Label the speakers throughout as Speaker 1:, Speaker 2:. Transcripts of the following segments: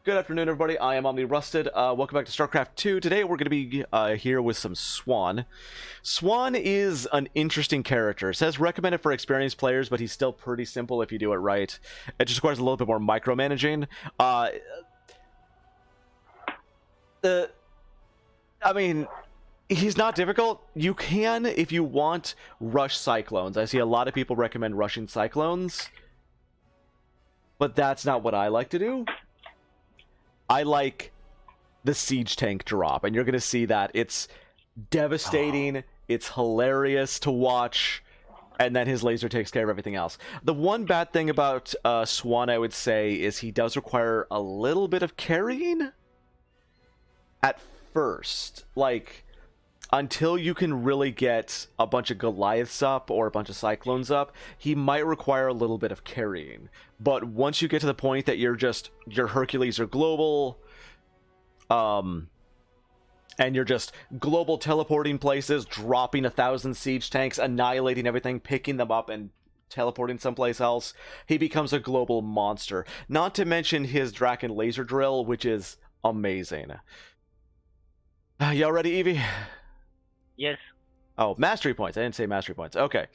Speaker 1: Good afternoon, everybody. I am Omni Rusted. Welcome back to Starcraft 2. Today we're going to be here with some Swann. Swann is an interesting character. It says recommended for experienced players, but he's still pretty simple if you do it right. It just requires a little bit more micromanaging. I mean, he's not difficult. You can, if you want, rush Cyclones. I see a lot of people recommend rushing Cyclones, but that's not what I like to do. I like the siege tank drop, and you're going to see that it's devastating, it's hilarious to watch, and then his laser takes care of everything else. The one bad thing about Swann, I would say, is he does require a little bit of carrying at first. Like, until you can really get a bunch of Goliaths up or a bunch of Cyclones up, he might require a little bit of carrying. But once you get to the point that your Hercules are global, and you're just global teleporting places, dropping 1,000 siege tanks, annihilating everything, picking them up, and teleporting someplace else, he becomes a global monster. Not to mention his Draken laser drill, which is amazing. Y'all ready, Evie?
Speaker 2: Yes.
Speaker 1: Oh, mastery points. I didn't say mastery points. Okay.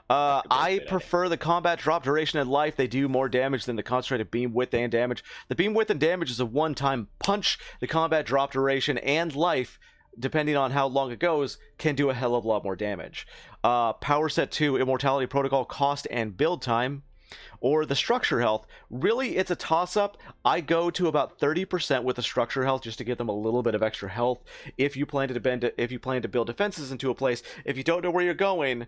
Speaker 1: I prefer the combat drop duration and life. They do more damage than the concentrated beam width and damage. The beam width and damage is a one-time punch. The combat drop duration and life, depending on how long it goes, can do a hell of a lot more damage. Power set 2, immortality protocol, cost and build time. Or the structure health. Really, it's a toss-up. I go to about 30% with the structure health just to give them a little bit of extra health. If you plan to build defenses into a place, if you don't know where you're going,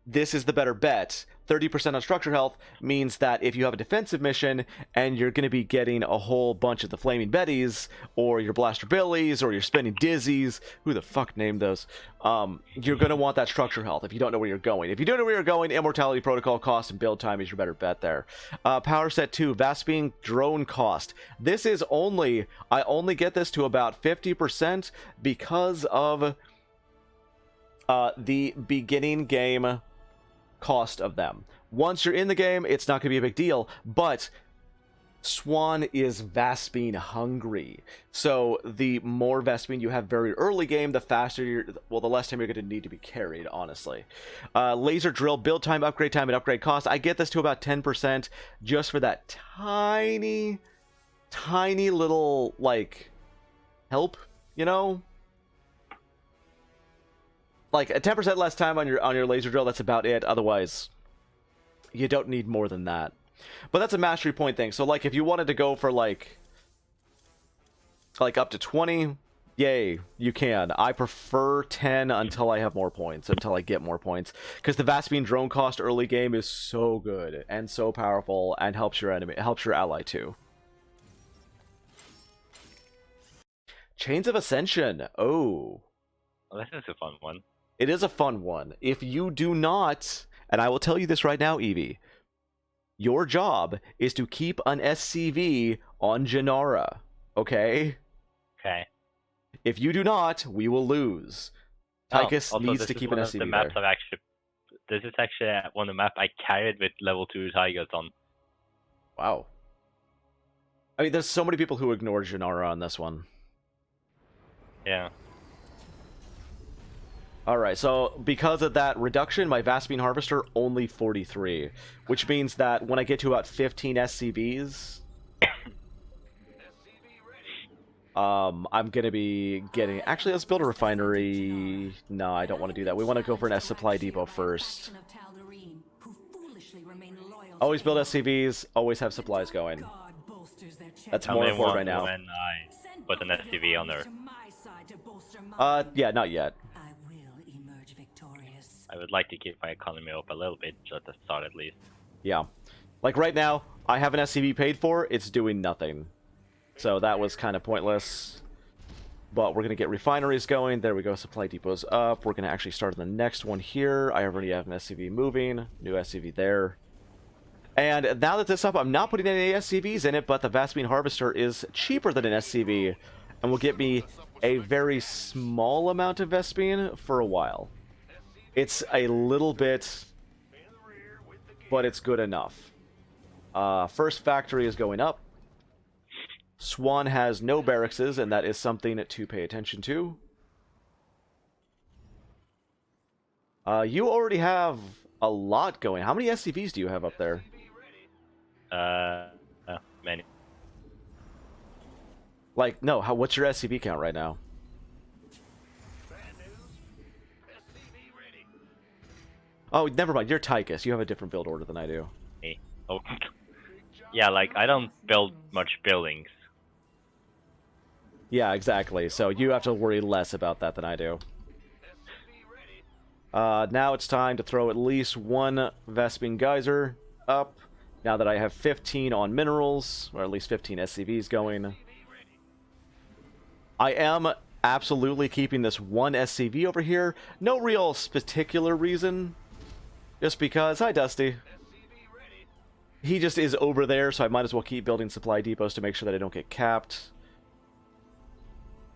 Speaker 1: this is the better bet. 30% on structure health means that if you have a defensive mission and you're going to be getting a whole bunch of the Flaming Betties, or your Blaster Billies, or your Spinning Dizzies, who the fuck named those, you're going to want that structure health if you don't know where you're going. If you don't know where you're going, Immortality Protocol cost and build time is your better bet there. Power set 2, Vespene drone cost. This is I only get this to about 50% because of the beginning game cost of them. Once you're in the game, it's not going to be a big deal, but Swann is Vespene hungry. So the more Vespene you have very early game, the faster the less time you're going to need to be carried, honestly. Laser drill, build time, upgrade time, and upgrade cost. I get this to about 10% just for that tiny little, like, help, you know? Like a 10% less time on your laser drill, that's about it. Otherwise, you don't need more than that. But that's a mastery point thing. So like if you wanted to go for like up to 20, yay, you can. I prefer 10 until I have more points, until I get more points. Because the Vespene drone cost early game is so good and so powerful and helps your ally too. Chains of Ascension. Oh.
Speaker 2: Well, this is a fun one.
Speaker 1: It is a fun one. If you do not, and I will tell you this right now, Evie, your job is to keep an SCV on Janara, okay?
Speaker 2: Okay.
Speaker 1: If you do not, we will lose. Tychus needs to keep an SCV there.
Speaker 2: This is actually one of the map I carried with level 2 Tigers on.
Speaker 1: Wow. I mean, there's so many people who ignore Janara on this one.
Speaker 2: Yeah.
Speaker 1: Alright, so because of that reduction, my Vespene Harvester only 43, which means that when I get to about 15 SCVs, I'm going to be getting... Actually, let's build a refinery. No, I don't want to do that. We want to go for an S supply depot first. Always build SCVs, always have supplies going. That's more important right now.
Speaker 2: When I put an SCV on her.
Speaker 1: Yeah, not yet.
Speaker 2: I would like to keep my economy up a little bit, just at the start at least.
Speaker 1: Yeah. Like right now, I have an SCV paid for, it's doing nothing. So that was kind of pointless. But we're going to get refineries going. There we go, supply depots up. We're going to actually start the next one here. I already have an SCV moving. New SCV there. And now that this is up, I'm not putting any SCVs in it, but the Vespene Harvester is cheaper than an SCV. And will get me a very small amount of Vespene for a while. It's a little bit, but it's good enough. First factory is going up. Swann has no barracks, and that is something to pay attention to. You already have a lot going. How many SCVs do you have up there?
Speaker 2: Many.
Speaker 1: Like, no, what's your SCV count right now? Oh, never mind. You're Tychus. You have a different build order than I do.
Speaker 2: Oh. Yeah, like, I don't build much buildings.
Speaker 1: Yeah, exactly. So you have to worry less about that than I do. Now it's time to throw at least one Vespene Geyser up. Now that I have 15 on minerals, or at least 15 SCVs going. I am absolutely keeping this one SCV over here. No real particular reason. Just because. Hi, Dusty. He just is over there, so I might as well keep building supply depots to make sure that I don't get capped.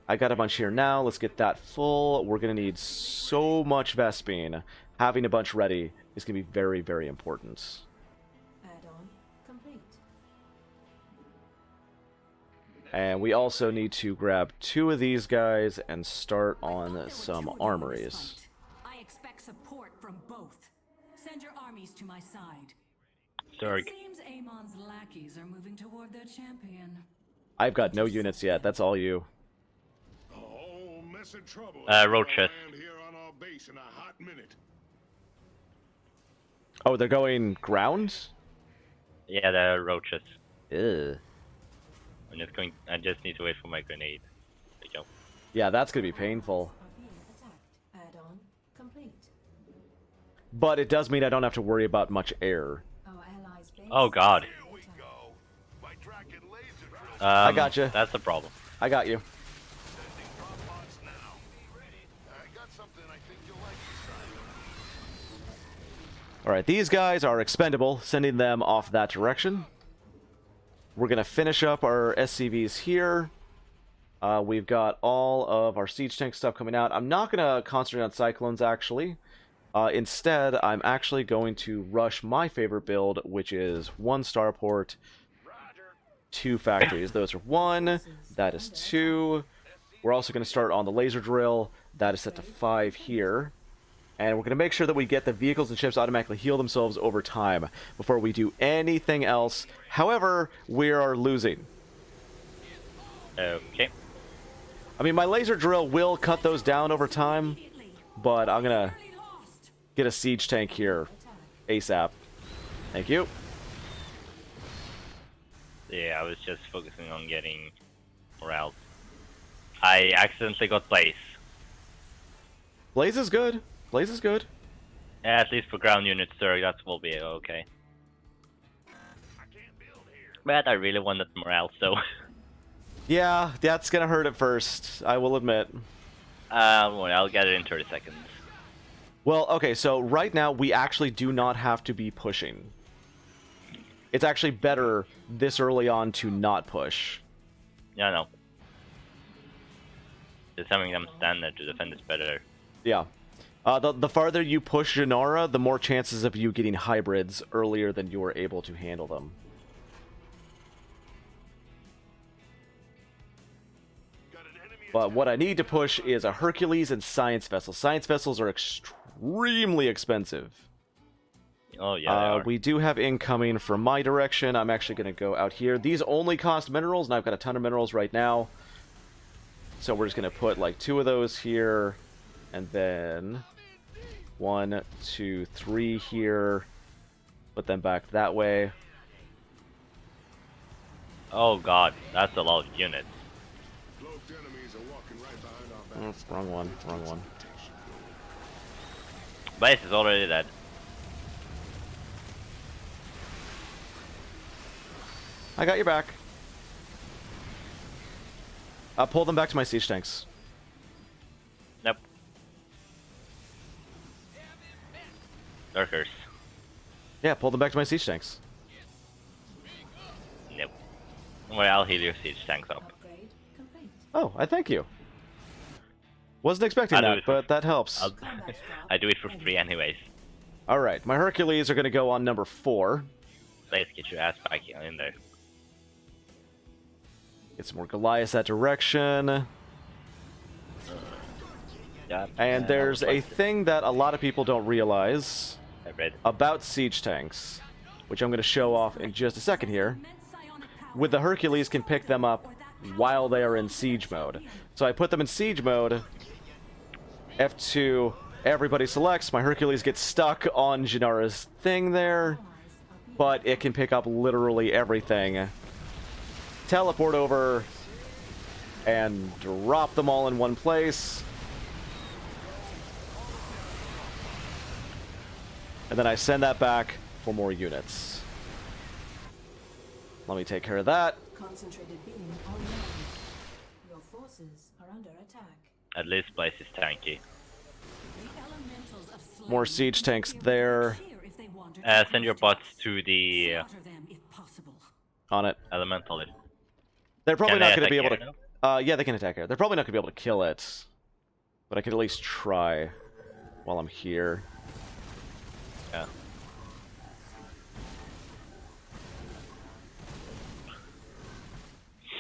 Speaker 1: I got a bunch here now. Let's get that full. We're going to need so much Vespene. Having a bunch ready is going to be very, very important.
Speaker 3: Add-on complete.
Speaker 1: And we also need to grab 2 of these guys and start on some armories.
Speaker 3: I expect support from both. Send your armies to my side.
Speaker 2: Sorry.
Speaker 3: It seems Amon's lackeys are moving toward their champion.
Speaker 1: I've got no units yet. That's all you.
Speaker 2: Roaches.
Speaker 1: Oh, they're going ground?
Speaker 2: Yeah, they're roaches.
Speaker 1: Ew.
Speaker 2: I just need to wait for my grenade. There you go.
Speaker 1: Yeah, that's going to be painful.
Speaker 3: Are being attacked. Add-on complete.
Speaker 1: But it does mean I don't have to worry about much air.
Speaker 3: Our allies' base
Speaker 2: Oh god.
Speaker 3: is under attack.
Speaker 1: I gotcha.
Speaker 2: That's the problem.
Speaker 1: I got you. Alright, these guys are expendable, sending them off that direction. We're going to finish up our SCVs here. We've got all of our siege tank stuff coming out. I'm not going to concentrate on cyclones, actually. Instead, I'm actually going to rush my favorite build, which is 1 starport, 2 factories. Those are 1, that is 2. We're also going to start on the laser drill. That is set to 5 here. And we're going to make sure that we get the vehicles and ships automatically heal themselves over time before we do anything else. However, we are losing.
Speaker 2: Okay.
Speaker 1: I mean, my laser drill will cut those down over time, but I'm going to get a siege tank here ASAP. Thank you.
Speaker 2: Yeah, I was just focusing on getting morale. I accidentally got Blaze.
Speaker 1: Blaze is good. Blaze is good.
Speaker 2: Yeah, at least for ground units, sir, that will be okay. But I really wanted morale, so...
Speaker 1: Yeah, that's going to hurt at first, I will admit.
Speaker 2: Well, I'll get it in 30 seconds.
Speaker 1: Well, okay, so right now we actually do not have to be pushing. It's actually better this early on to not push.
Speaker 2: Yeah, no. Just having them stand there to defend is better.
Speaker 1: Yeah. The farther you push Janara, the more chances of you getting hybrids earlier than you are able to handle them. But what I need to push is a Hercules and Science Vessel. Science Vessels are extremely expensive.
Speaker 2: Oh, yeah, they are.
Speaker 1: We do have incoming from my direction. I'm actually going to go out here. These only cost minerals, and I've got a ton of minerals right now. So we're just going to put like 2 of those here, and then 1, 2, 3 here. Put them back that way.
Speaker 2: Oh god, that's a lot of units.
Speaker 1: Oh, wrong one, wrong one.
Speaker 2: Base is already dead.
Speaker 1: I got your back. Pull them back to my siege tanks.
Speaker 2: Nope. Lurkers.
Speaker 1: Yeah, pull them back to my siege tanks.
Speaker 2: Nope. Well, I'll heal your siege tanks up.
Speaker 3: Upgrade complete.
Speaker 1: Oh, I thank you. Wasn't expecting
Speaker 2: I'll do
Speaker 1: that,
Speaker 2: it for-
Speaker 1: but that helps.
Speaker 2: I do it for free anyways.
Speaker 1: Alright, my Hercules are going to go on number 4.
Speaker 2: Let's get your ass back in there.
Speaker 1: Get some more Goliaths that direction.
Speaker 2: Yeah.
Speaker 1: And there's a thing that a lot of people don't realize
Speaker 2: I read.
Speaker 1: about siege tanks, which I'm going to show off in just a second here. With the Hercules, can pick them up while they are in siege mode. So I put them in siege mode. F2, everybody selects. My Hercules gets stuck on Jinara's thing there, but it can pick up literally everything. Teleport over and drop them all in one place. And then I send that back for more units. Let me take care of that.
Speaker 4: Concentrated beam online. Your forces are under attack.
Speaker 2: At least place is tanky.
Speaker 1: More siege tanks there.
Speaker 2: Send your bots to the
Speaker 1: On it.
Speaker 2: elemental.
Speaker 1: They're probably
Speaker 2: Can they
Speaker 1: not going to be
Speaker 2: attack
Speaker 1: able
Speaker 2: here
Speaker 1: to... yeah, they can attack here. They're probably not going to be able to kill it. But I could at least try while I'm here.
Speaker 2: Yeah.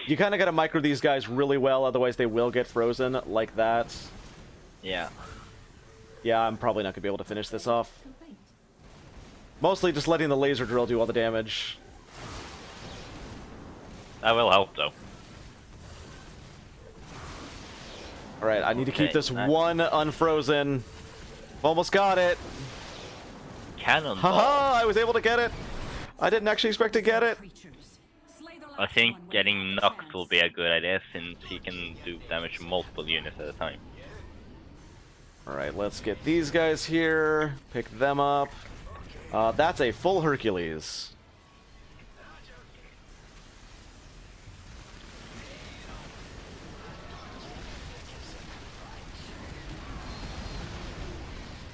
Speaker 1: You kind of got to micro these guys really well, otherwise they will get frozen like that.
Speaker 2: Yeah.
Speaker 1: Yeah, I'm probably not going to be able to finish this off. Mostly just letting the laser drill do all the damage.
Speaker 2: That will help though.
Speaker 1: Alright, I need to keep
Speaker 2: Okay,
Speaker 1: this
Speaker 2: nice.
Speaker 1: one unfrozen. Almost got it.
Speaker 2: Cannonball.
Speaker 1: Haha, I was able to get it. I didn't actually expect to get it.
Speaker 2: I think getting Nox will be a good idea since he can do damage to multiple units at a time.
Speaker 1: Alright, let's get these guys here. Pick them up. That's a full Hercules.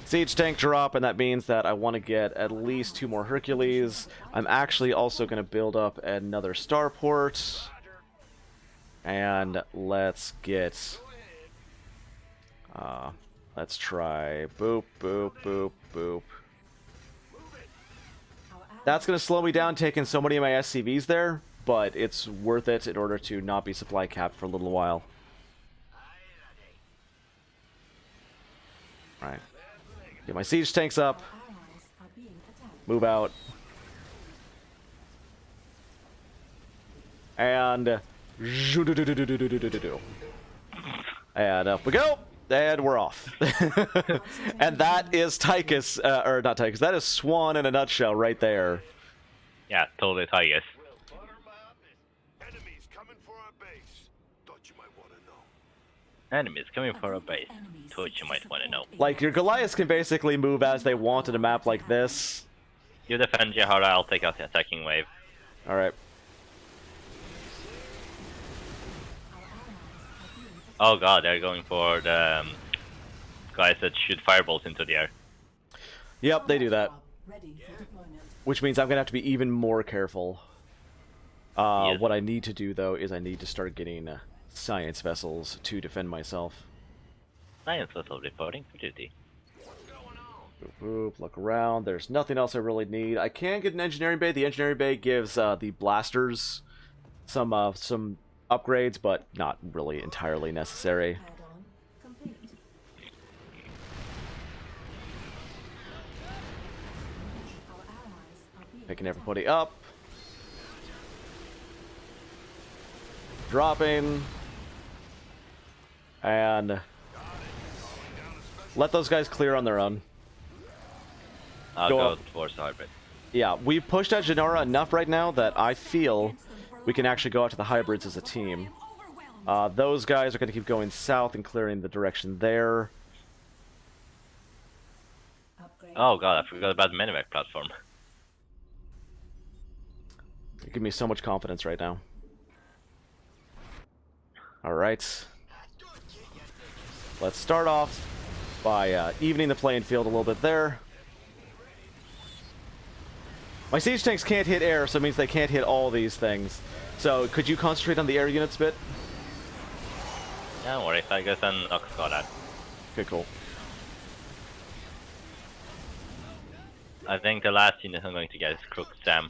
Speaker 1: Siege tank drop, and that means that I want to get at least 2 more Hercules. I'm actually also going to build up another starport. And let's get... let's try boop, boop, boop, boop. That's going to slow me down taking so many of my SCVs there, but it's worth it in order to not be supply capped for a little while. Alright. Get my siege tanks up. Move out. And... And up we go! And we're off. And that is Tychus, or not Tychus, that is Swann in a nutshell right there.
Speaker 2: Yeah, totally Tigers.
Speaker 5: Enemies coming for our base. Thought you might want to know.
Speaker 2: Enemies coming for a base. Thought you might want to know.
Speaker 1: Like, your Goliaths can basically move as they want in a map like this.
Speaker 2: You defend Jahara, I'll take out the attacking wave.
Speaker 1: Alright.
Speaker 2: Oh god, they're going for the guys that shoot fireballs into the air.
Speaker 1: Yep, they do that.
Speaker 4: Ready for deployment.
Speaker 1: Which means I'm gonna have to be even more careful.
Speaker 2: Yes.
Speaker 1: What I need to do, though, is I need to start getting science vessels to defend myself.
Speaker 2: Science vessel reporting for duty.
Speaker 1: Boop, boop, look around. There's nothing else I really need. I can get an engineering bay. The engineering bay gives the blasters some upgrades, but not really entirely necessary.
Speaker 4: Add-on complete. Our allies are being
Speaker 1: Picking everybody up. Dropping. And let those guys clear on their own.
Speaker 2: I'll
Speaker 1: Go
Speaker 2: go
Speaker 1: up.
Speaker 2: towards the hybrid.
Speaker 1: Yeah, we've pushed out Jinara enough right now that I feel we can actually go out to the hybrids as a team. Those guys are going to keep going south and clearing the direction there.
Speaker 4: upgrade.
Speaker 2: Oh god, I forgot about the Minivac platform.
Speaker 1: You give me so much confidence right now. Alright. Let's start off by evening the playing field a little bit there. My siege tanks can't hit air, so it means they can't hit all these things. So, could you concentrate on the air units a bit?
Speaker 2: Don't worry, Tigers and Nox got that.
Speaker 1: Okay, cool.
Speaker 2: I think the last unit I'm going to get is Crook Sam.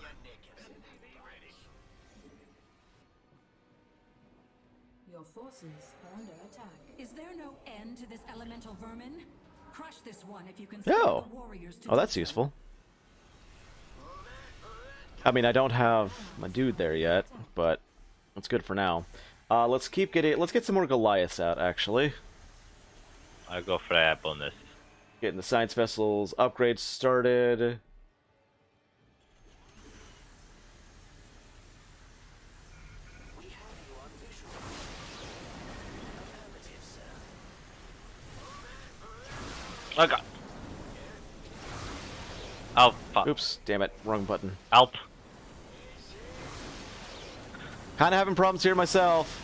Speaker 4: Your forces are under attack.
Speaker 3: Is there no end to this elemental vermin? Crush this one if you can
Speaker 1: Oh.
Speaker 3: spare the warriors to
Speaker 1: Oh,
Speaker 3: do
Speaker 1: that's
Speaker 3: so.
Speaker 1: useful. I mean, I don't have my dude there yet, but that's good for now. Let's get some more Goliaths out, actually.
Speaker 2: I'll go for a bonus.
Speaker 1: Getting the science vessels upgrades started.
Speaker 2: Oh god. Oh fuck.
Speaker 1: Oops, damn it, wrong button.
Speaker 2: Help.
Speaker 1: Kinda having problems here myself.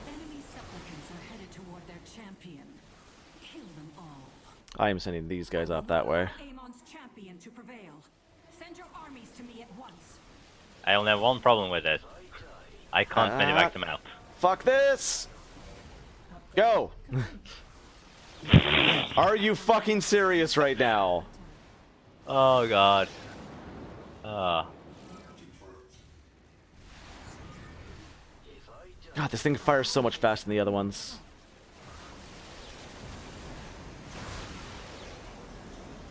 Speaker 3: Enemy supplicants are headed toward their champion. Kill them all.
Speaker 1: I am sending these guys up that way.
Speaker 3: Amon's champion to prevail. Send your armies to me at once.
Speaker 2: I only have one problem with it. I can't medevac them out.
Speaker 1: Fuck this! Go! Are you fucking serious right now?
Speaker 2: Oh god.
Speaker 1: God, this thing fires so much faster than the other ones.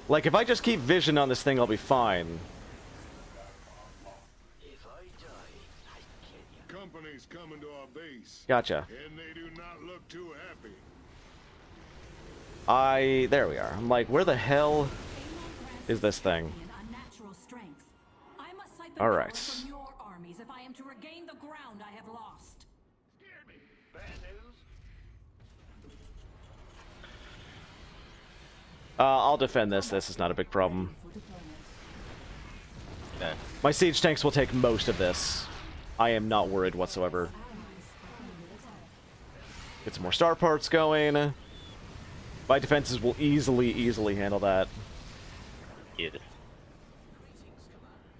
Speaker 1: Like, if I just keep vision on this thing, I'll be fine.
Speaker 5: Company's coming to our base,
Speaker 1: Gotcha.
Speaker 5: and they do not look too happy.
Speaker 1: There we are. I'm like, where the hell is this thing?
Speaker 3: Unnatural strength. I must cite the
Speaker 1: All
Speaker 3: power
Speaker 1: right.
Speaker 3: from your armies if I am to regain the ground I have lost.
Speaker 5: Bad news?
Speaker 1: I'll defend this. This is not a big problem.
Speaker 4: For deployment.
Speaker 2: Okay.
Speaker 1: My siege tanks will take most of this. I am not worried whatsoever.
Speaker 4: Allies are under attack.
Speaker 1: Get some more star parts going. My defenses will easily handle that.
Speaker 2: Yes.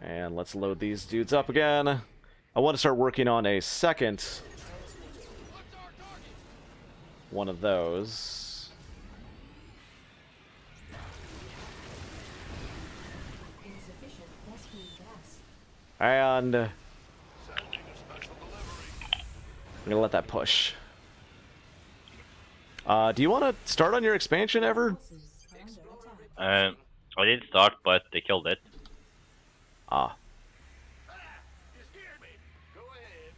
Speaker 1: And let's load these dudes up again. I want to start working on a second one of those.
Speaker 4: Insufficient rescue gas.
Speaker 1: And I'm
Speaker 5: Sending a special delivery.
Speaker 1: gonna let that push. Do you want to start on your expansion ever?
Speaker 4: Forces are under attack.
Speaker 2: I did start, but they killed it.
Speaker 1: Ah.
Speaker 5: You scared me. Go ahead.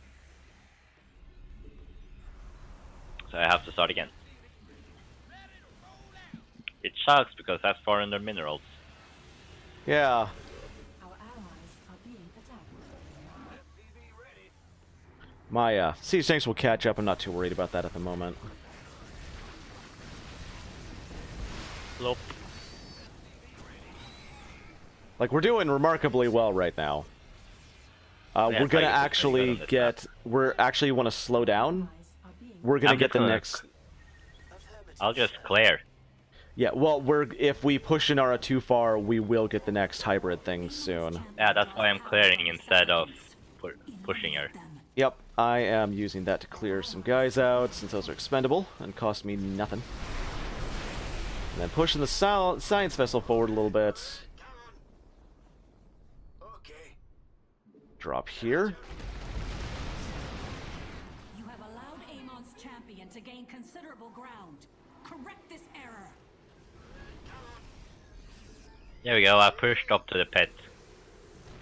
Speaker 2: So I have to start again. It sucks because that's far under minerals.
Speaker 1: Yeah.
Speaker 4: Our allies are being attacked.
Speaker 1: My siege tanks will catch up. I'm not too worried about that at the moment.
Speaker 2: Loop.
Speaker 1: Like, we're doing remarkably well right now.
Speaker 2: Yeah,
Speaker 1: We're
Speaker 2: it's
Speaker 1: gonna
Speaker 2: like it's pretty
Speaker 1: actually
Speaker 2: good on this
Speaker 1: get... We're actually want to slow down.
Speaker 4: Allies are being
Speaker 1: We're gonna
Speaker 2: I'm
Speaker 1: get
Speaker 2: just
Speaker 1: the
Speaker 2: gonna-
Speaker 1: next...
Speaker 2: I'll just clear.
Speaker 1: Yeah, well, if we push Inara too far, we will get the next hybrid thing soon.
Speaker 2: Yeah, that's why I'm clearing instead of pushing her.
Speaker 1: Yep, I am using that to clear some guys out, since those are expendable, and cost me nothing. And then pushing the science vessel forward a little bit.
Speaker 5: Okay.
Speaker 1: Drop here.
Speaker 3: You have allowed Amon's champion to gain considerable ground. Correct this error.
Speaker 2: There we go, I pushed up to the pit.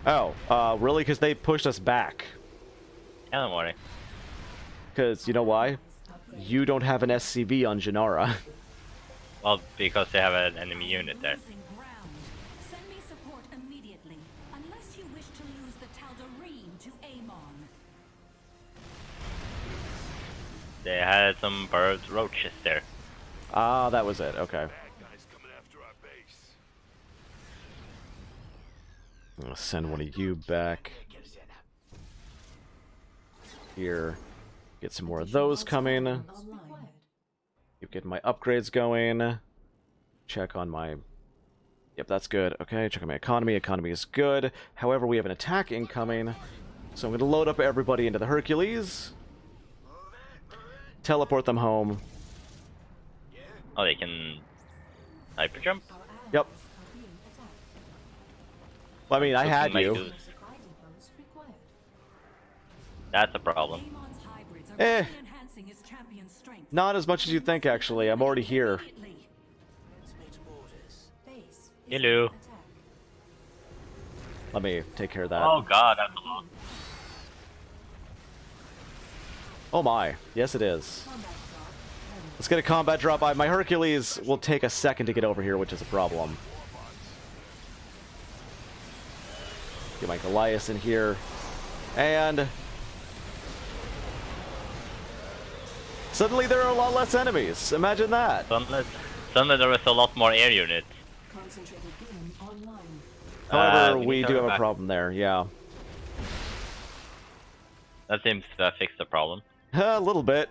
Speaker 1: Oh, really? Because they pushed us back.
Speaker 2: Yeah, don't worry.
Speaker 1: Because, you know why? You don't have an SCV on Janara.
Speaker 2: Well, because they have an enemy unit there.
Speaker 3: Losing ground. Send me support immediately, unless you wish to lose the Tal'Darim to Amon.
Speaker 2: They had some bird roaches there.
Speaker 1: Ah, that was it. Okay.
Speaker 5: Bad guys coming after our base.
Speaker 1: I'm gonna send one of you back here. Get some more of those coming.
Speaker 4: online.
Speaker 1: Keep getting my upgrades going. Check on my... Yep, that's good. Okay, check on my economy. Economy is good. However, we have an attack incoming. So I'm going to load up everybody into the Hercules. Teleport them home.
Speaker 2: Oh, they can hyper jump?
Speaker 4: Our allies
Speaker 1: Yep.
Speaker 4: are being attacked.
Speaker 1: Well, I mean, I had
Speaker 2: Might
Speaker 1: you.
Speaker 2: do.
Speaker 4: Supply depots required.
Speaker 2: That's a problem.
Speaker 3: Amon's hybrids are
Speaker 1: Eh,
Speaker 3: growing in
Speaker 1: Not as much as you think, actually. I'm already here.
Speaker 3: Immediately.
Speaker 4: Base is
Speaker 2: Hello.
Speaker 4: under attack.
Speaker 1: Let me take care of that.
Speaker 2: Oh god, that's a lot.
Speaker 1: Oh my. Yes, it is.
Speaker 4: Combat drop ready.
Speaker 1: Let's get a combat drop. My Hercules will take a second to get over here, which is a problem. Get my Goliath in here. And... suddenly there are a lot less enemies. Imagine that.
Speaker 2: Suddenly there was a lot more air units.
Speaker 4: Concentrated beam online.
Speaker 1: However,
Speaker 2: we
Speaker 1: we
Speaker 2: need
Speaker 1: do
Speaker 2: to
Speaker 1: have a
Speaker 2: back.
Speaker 1: problem there, yeah.
Speaker 2: That seems to fix the problem.
Speaker 1: A little bit.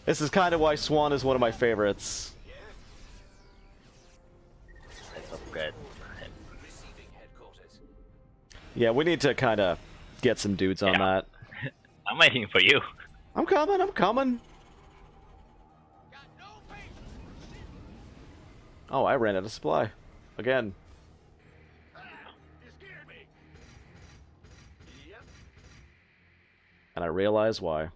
Speaker 1: This is kind of why Swann is one of my favorites.
Speaker 2: Let's upgrade.
Speaker 5: Receiving headquarters.
Speaker 1: Yeah, we need to kind of get some dudes on
Speaker 2: Yeah.
Speaker 1: that.
Speaker 2: I'm waiting for you.
Speaker 1: I'm coming, I'm coming. Oh, I ran out of supply. Again.
Speaker 5: You scared me. Yep.
Speaker 1: And I realize why.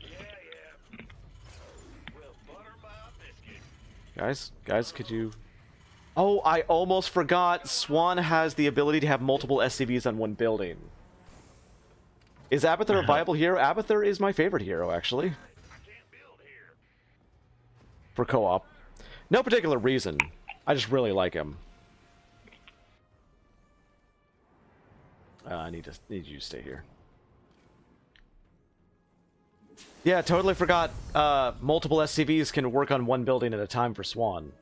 Speaker 5: Yeah. Well, butter my biscuit.
Speaker 1: Guys, could you... Oh, I almost forgot. Swann has the ability to have multiple SCVs on one building. Is Abathur a viable hero? Abathur is my favorite hero, actually.
Speaker 5: I can't build here.
Speaker 1: For co-op. No particular reason. I just really like him. I need you to stay here. Yeah, totally forgot. Multiple SCVs can work on one building at a time for Swann.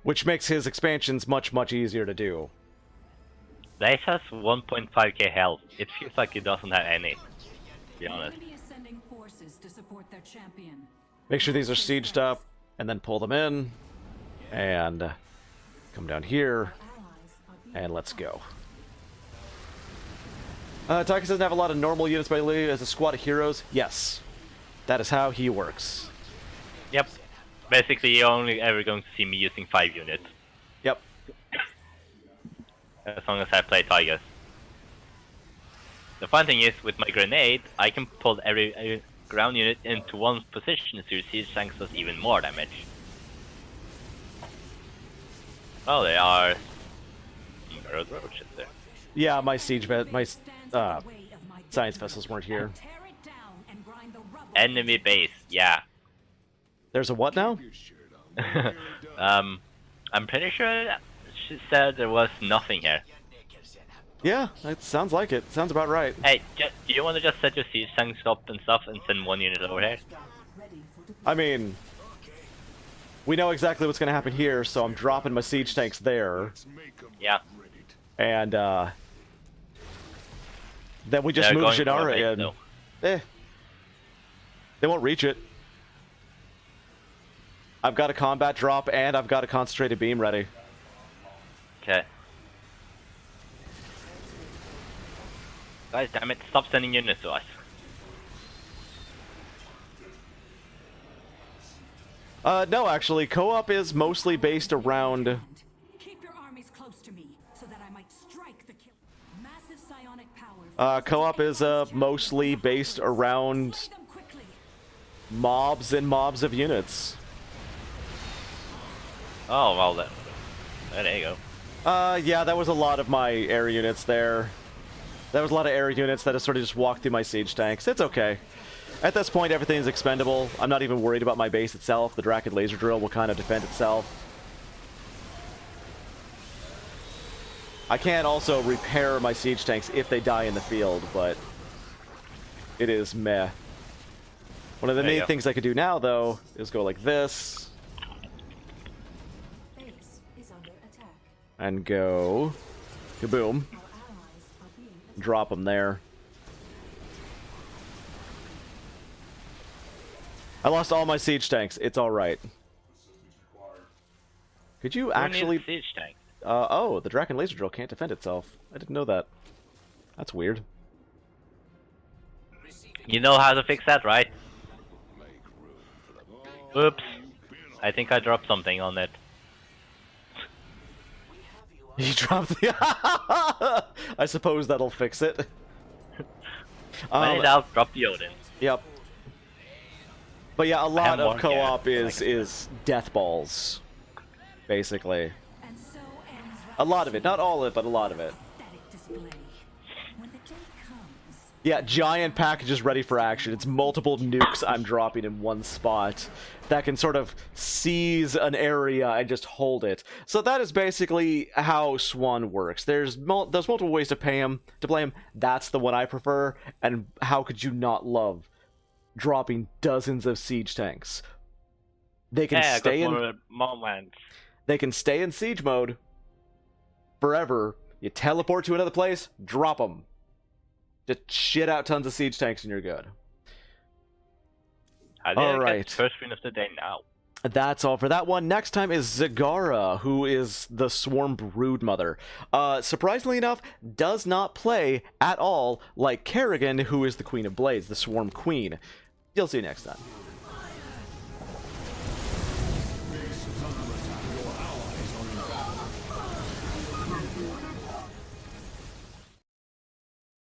Speaker 1: Which makes his expansions much, much easier to do.
Speaker 2: Dice has 1.5k health. It feels like it doesn't have any. To be
Speaker 3: The
Speaker 2: honest.
Speaker 3: enemy is sending forces to support their champion.
Speaker 1: Make sure these are sieged up, and then pull them in. And come down here,
Speaker 4: Allies are being
Speaker 1: and let's go. Taki doesn't have a lot of normal units, but as a squad of heroes, yes. That is how he works.
Speaker 2: Yep. Basically, you're only ever going to see me using 5 units.
Speaker 1: Yep.
Speaker 2: As long as I play Tigers. The fun thing is, with my grenade, I can pull every ground unit into one position so siege tanks does even more damage. Oh, they are... Road roaches there.
Speaker 1: Yeah, my siege my
Speaker 3: Stands in the way of my
Speaker 1: science
Speaker 3: kingdom.
Speaker 1: vessels weren't here.
Speaker 3: Tear it down and grind the rubble.
Speaker 2: Enemy base, yeah.
Speaker 1: There's a what now?
Speaker 2: I'm pretty sure she said there was nothing here.
Speaker 1: Yeah, it sounds like it. Sounds about right.
Speaker 2: Hey, do you want to just set your siege tanks up and stuff and send one unit over here?
Speaker 4: ready for deployment.
Speaker 1: I mean, we know exactly what's going to happen here, so I'm dropping my siege tanks there.
Speaker 2: Yeah.
Speaker 1: And, then we just
Speaker 2: They're
Speaker 1: move
Speaker 2: going for a
Speaker 1: Jinara
Speaker 2: base,
Speaker 1: in.
Speaker 2: though.
Speaker 1: They won't reach it. I've got a combat drop, and I've got a concentrated beam ready.
Speaker 2: Okay. Guys, damn it, stop sending units to us.
Speaker 1: No, actually, co-op is mostly based around...
Speaker 3: Keep your armies close to me so that I might strike the kill. Massive psionic power.
Speaker 1: Co-op is mostly based around
Speaker 3: Slay them quickly.
Speaker 1: mobs and mobs of units.
Speaker 2: Oh, well then. There you go.
Speaker 1: Yeah, that was a lot of my air units there. That was a lot of air units that have sort of just walked through my siege tanks. It's okay. At this point, everything is expendable. I'm not even worried about my base itself. The Drakon laser drill will kind of defend itself. I can also repair my siege tanks if they die in the field, but it is meh. One of the
Speaker 2: There you
Speaker 1: main
Speaker 2: go.
Speaker 1: things I could do now, though, is go like this,
Speaker 4: Base is under attack.
Speaker 1: and go kaboom,
Speaker 4: Our allies are being attacked.
Speaker 1: drop them there. I lost all my siege tanks. It's all right. Could you
Speaker 2: Who needs
Speaker 1: actually?
Speaker 2: siege tank?
Speaker 1: Oh, the Drakon laser drill can't defend itself. I didn't know that. That's weird.
Speaker 2: You know how to fix that, right? Oops. I think I dropped something on it.
Speaker 1: He dropped the. I suppose that'll fix it.
Speaker 2: When in doubt, drop the Odin.
Speaker 1: Yep. But yeah, a lot
Speaker 2: have
Speaker 1: of
Speaker 2: one
Speaker 1: co-op
Speaker 2: character
Speaker 1: is death balls, basically.
Speaker 3: And so ends
Speaker 1: A lot of it, not all of it, but a lot of it.
Speaker 3: pathetic display. When the day comes,
Speaker 1: Yeah, giant packages ready for action. It's multiple nukes I'm dropping in one spot that can sort of seize an area and just hold it. So that is basically how Swann works. There's multiple ways to play him. That's the one I prefer. And how could you not love dropping dozens of siege tanks? They can
Speaker 2: Yeah,
Speaker 1: stay
Speaker 2: got
Speaker 1: in.
Speaker 2: more moments.
Speaker 1: They can stay in siege mode forever. You teleport to another place, drop them. Just shit out tons of siege tanks and you're good.
Speaker 2: How did
Speaker 1: All
Speaker 2: I
Speaker 1: right.
Speaker 2: get first win of the day now?
Speaker 1: That's all for that one. Next time is Zagara, who is the Swarm Broodmother. Surprisingly enough, does not play at all like Kerrigan, who is the Queen of Blades, the Swarm Queen. You'll see you next time.